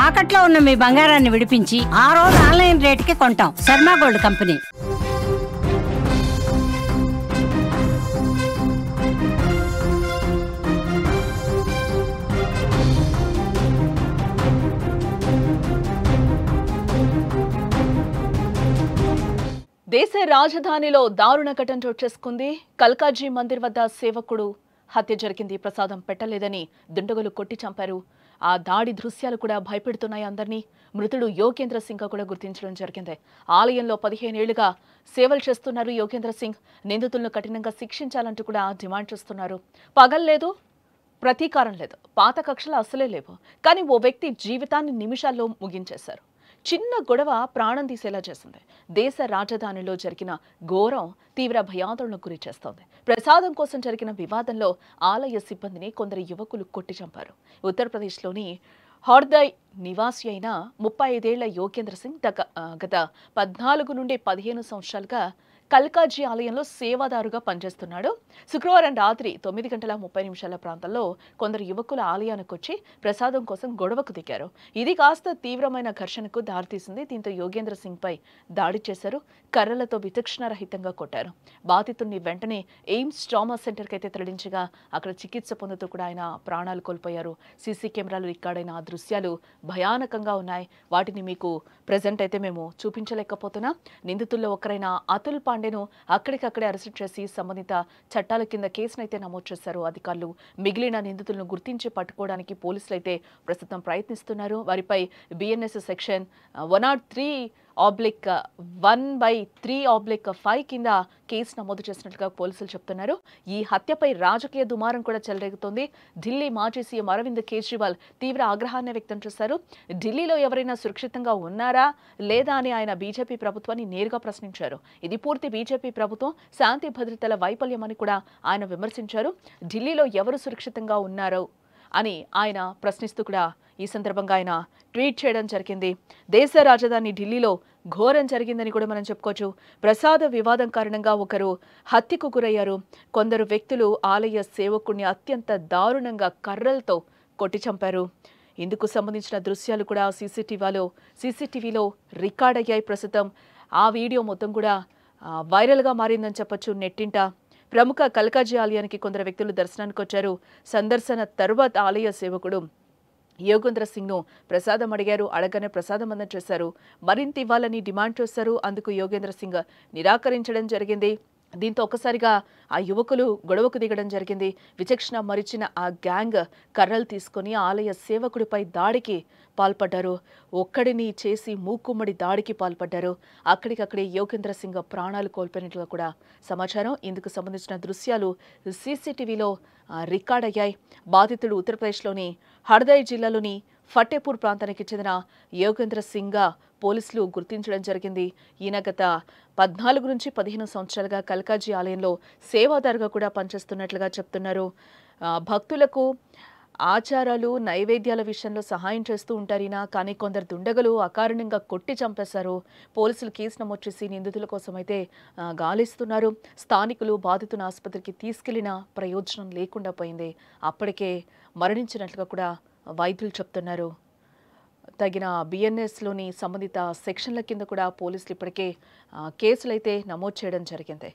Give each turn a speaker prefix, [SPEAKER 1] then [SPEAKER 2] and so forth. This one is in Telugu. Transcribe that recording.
[SPEAKER 1] తాకట్లో ఉన్న మీ బంగారాన్ని విడిపించి ఆ రోజు ఆన్లైన్ రేటుకి కొంటాం. Sharma gold company.
[SPEAKER 2] దేశ రాజధానిలో దారుణ ఘటన చోటు చేసుకుంది. కల్కాజీ మందిర్ వద్ద సేవకుడు హత్య జరిగింది. ప్రసాదం పెట్టలేదని దుండగులు కొట్టి చంపారు. ఆ దాడి దృశ్యాలు కూడా భయపెడుతున్నాయి అందరినీ. మృతుడు యోగేంద్ర సింగ్ కూడా గుర్తించడం జరిగింది. ఆలయంలో 15 ఏళ్లుగా సేవలు చేస్తున్నారు యోగేంద్ర సింగ్. నిందితులను కఠినంగా శిక్షించాలంటూ కూడా డిమాండ్ చేస్తున్నారు. పగల్లేదు, ప్రతీకారం లేదు, పాత కక్షలు అసలే లేవు. కానీ ఓ వ్యక్తి జీవితాన్ని నిమిషాల్లో ముగించేశారు. చిన్న గొడవ ప్రాణం తీసేలా చేసింది. దేశ రాజధానిలో జరిగిన ఘోరం తీవ్ర భయాందోళనకు గురి చేస్తోంది. ప్రసాదం కోసం జరిగిన వివాదంలో ఆలయ సిబ్బందిని కొందరు యువకులు కొట్టి చంపారు. ఉత్తరప్రదేశ్లోని హర్దయ్ నివాసి అయిన 35 ఏళ్ల యోగేంద్ర సింగ్ గత 14 నుండి 15 సంవత్సరాలుగా కల్కాజీ ఆలయంలో సేవాదారుగా పనిచేస్తున్నాడు. శుక్రవారం రాత్రి 9:30 ప్రాంతంలో కొందరు యువకుల ఆలయానికి వచ్చి ప్రసాదం కోసం గొడవకు దిగారు. ఇది కాస్త తీవ్రమైన ఘర్షణకు దారితీసింది. దీంతో యోగేంద్ర సింగ్ పై దాడి చేశారు. కర్రలతో విచక్షణారహితంగా కొట్టారు. బాధితుడిని వెంటనే ఎయిమ్స్ ట్రామా సెంటర్కి అయితే తరలించగా అక్కడ చికిత్స పొందుతూ కూడా ఆయన ప్రాణాలు కోల్పోయారు. సీసీ కెమెరాలు రికార్డైన ఆ దృశ్యాలు భయానకంగా ఉన్నాయి. వాటిని మీకు ప్రెజెంట్ అయితే మేము చూపించలేకపోతున్నాం. నిందితుల్లో ఒకరైన అతుల్ పాండేను అక్కడికక్కడే అరెస్ట్ చేసి సంబంధిత చట్టాల కింద కేసునైతే నమోదు చేశారు అధికారులు. మిగిలిన నిందితులను గుర్తించి పట్టుకోవడానికి పోలీసులు అయితే ప్రస్తుతం ప్రయత్నిస్తున్నారు. వారిపై బిఎన్ఎస్ సెక్షన్ 103/1/3/5 కింద కేసు నమోదు చేసినట్లుగా పోలీసులు చెప్తున్నారు. ఈ హత్యపై రాజకీయ దుమారం కూడా చెలరేగుతోంది. ఢిల్లీ మాజీ సీఎం అరవింద్ కేజ్రీవాల్ తీవ్ర ఆగ్రహాన్ని వ్యక్తం చేశారు. ఢిల్లీలో ఎవరైనా సురక్షితంగా ఉన్నారా లేదా అని ఆయన బీజేపీ ప్రభుత్వాన్ని నేరుగా ప్రశ్నించారు. ఇది పూర్తి బీజేపీ ప్రభుత్వం శాంతి భద్రతల వైఫల్యం అని కూడా ఆయన విమర్శించారు. ఢిల్లీలో ఎవరు సురక్షితంగా ఉన్నారు అని ఆయన ప్రశ్నిస్తూ కూడా ఈ సందర్భంగా ఆయన ట్వీట్ చేయడం జరిగింది. దేశ రాజధాని ఢిల్లీలో ఘోరం జరిగిందని కూడా మనం చెప్పుకోవచ్చు. ప్రసాద వివాదం కారణంగా ఒకరు హత్యకు గురయ్యారు. కొందరు వ్యక్తులు ఆలయ సేవకుడిని అత్యంత దారుణంగా కర్రలతో కొట్టి చంపారు. ఇందుకు సంబంధించిన దృశ్యాలు కూడా సీసీటీవీలో రికార్డ్ అయ్యాయి. ప్రస్తుతం ఆ వీడియో మొత్తం కూడా వైరల్గా మారిందని చెప్పొచ్చు నెట్టింట. ప్రముఖ కల్కాజీ ఆలయానికి కొందరు వ్యక్తులు దర్శనానికి వచ్చారు. సందర్శన తర్వాత ఆలయ సేవకుడు యోగేంద్ర సింగ్ను ప్రసాదం అడిగారు. అడగనే ప్రసాదం అందజేశారు. మరింత ఇవ్వాలని డిమాండ్ చేశారు. అందుకు యోగేంద్ర సింగ్ నిరాకరించడం జరిగింది. దీంతో ఒక్కసారిగా ఆ యువకులు గొడవకు దిగడం జరిగింది. విచక్షణ మరిచిన ఆ గ్యాంగ్ కర్రలు తీసుకొని ఆలయ సేవకుడిపై దాడికి పాల్పడ్డారు. ఒక్కడిని చేసి మూకుమ్మడి దాడికి పాల్పడ్డారు. అక్కడికక్కడే యోగేంద్ర సింగ్ ప్రాణాలు కోల్పోయినట్లుగా కూడా సమాచారం. ఇందుకు సంబంధించిన దృశ్యాలు సీసీటీవీలో రికార్డ్ అయ్యాయి. బాధితుడు ఉత్తరప్రదేశ్లోని హర్దయ్ జిల్లాలోని ఫటేపూర్ ప్రాంతానికి చెందిన యోగేంద్ర సింగ్ పోలీసులు గుర్తించడం జరిగింది. ఈయన గత 14 నుంచి 15 సంవత్సరాలుగా కల్కాజీ ఆలయంలో సేవాదారుగా కూడా పనిచేస్తున్నట్లుగా చెప్తున్నారు. భక్తులకు ఆచారాలు నైవేద్యాల విషయంలో సహాయం చేస్తూ ఉంటారినా, కానీ కొందరు దుండగులు అకారణంగా కొట్టి చంపేశారు. పోలీసులు కేసు నమోదు చేసి నిందితుల కోసం అయితే గాలిస్తున్నారు. స్థానికులు బాధితుని ఆసుపత్రికి తీసుకెళ్లినా ప్రయోజనం లేకుండా పోయింది. అప్పటికే మరణించినట్లుగా కూడా వైద్యులు చెప్తున్నారు. తగిన బిఎన్ఎస్లోని సంబంధిత సెక్షన్ల కింద కూడా పోలీసులు ఇప్పటికే కేసులైతే నమోదు చేయడం జరిగింది.